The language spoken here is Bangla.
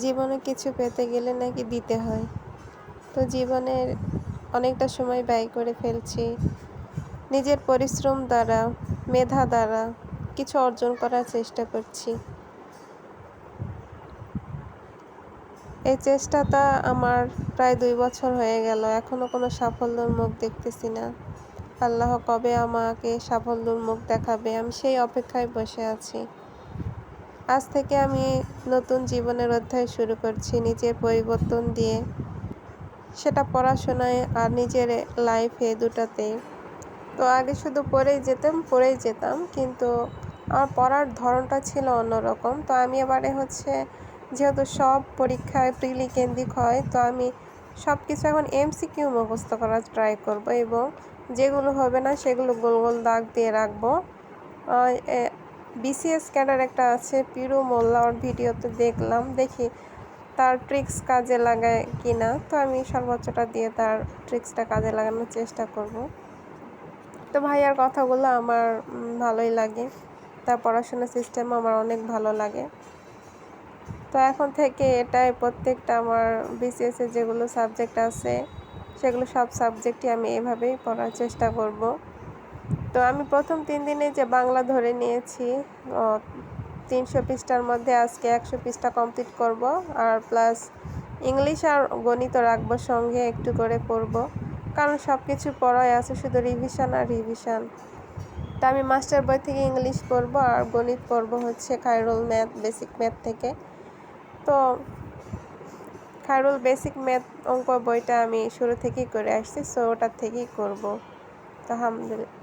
জীবনে কিছু পেতে গেলে নাকি দিতে হয়। তো জীবনের অনেকটা সময় ব্যয় করে ফেলছি নিজের পরিশ্রম দ্বারা, মেধা দ্বারা কিছু অর্জন করার চেষ্টা করছি। এই চেষ্টাটা আমার প্রায় 2 বছর হয়ে গেল, এখনো কোনো সাফল্যের মুখ দেখতেছি না। আল্লাহ কবে আমাকে সাফল্যের মুখ দেখাবে, আমি সেই অপেক্ষায় বসে আছি। আজ থেকে আমি নতুন জীবনের অধ্যায় শুরু করছি নিজের পরিবর্তন দিয়ে, সেটা পড়াশোনায় আর নিজের লাইফে দুটাতেই। তো আগে শুধু পড়েই যেতাম, কিন্তু আমার পড়ার ধরনটা ছিল অন্যরকম। তো আমি এবারে যেহেতু সব পরীক্ষায় প্রিলি কেন্দ্রিক হয়, তো আমি সব কিছু এখন এমসিকিউ মুখস্থ করার ট্রাই করব, এবং যেগুলো হবে না সেগুলো গোল গোল দাগ দিয়ে রাখবো। বিসিএস ক্যাডার একটা আছে পিরু মোল্লা, ওর ভিডিওতে দেখি তার ট্রিক্স কাজে লাগায় কিনা। তো আমি সর্বোচ্চটা দিয়ে তার ট্রিক্সটা কাজে লাগানোর চেষ্টা করব। তো ভাইয়ার কথাগুলো আমার ভালোই লাগে, তার পড়াশোনার সিস্টেম আমার অনেক ভালো লাগে। তো এখন থেকে এটাই প্রত্যেকটা আমার বিসিএসে যেগুলো সাবজেক্ট আছে সেগুলো সব সাবজেক্টই আমি এভাবেই পড়ার চেষ্টা করব। তো আমি প্রথম 3 দিনে যে বাংলা ধরে নিয়েছি, 300 পৃষ্ঠার মধ্যে আজকে 100 পৃষ্ঠা কমপ্লিট করব, আর প্লাস ইংলিশ আর গণিত রাখবো সঙ্গে, একটু করে পড়ব, কারণ সব কিছু পড়াই আছে, শুধু রিভিশন আর রিভিশন। তা আমি মাস্টার বই থেকে ইংলিশ পড়বো আর গণিত পড়বো খায়রুল ম্যাথ বেসিক ম্যাথ থেকে। তো খায়রুল বেসিক ম্যাথ অঙ্ক বইটা আমি শুরু থেকেই করে আসছি, সো ওটার থেকেই করবো। তো আলহামদুলিল্লাহ।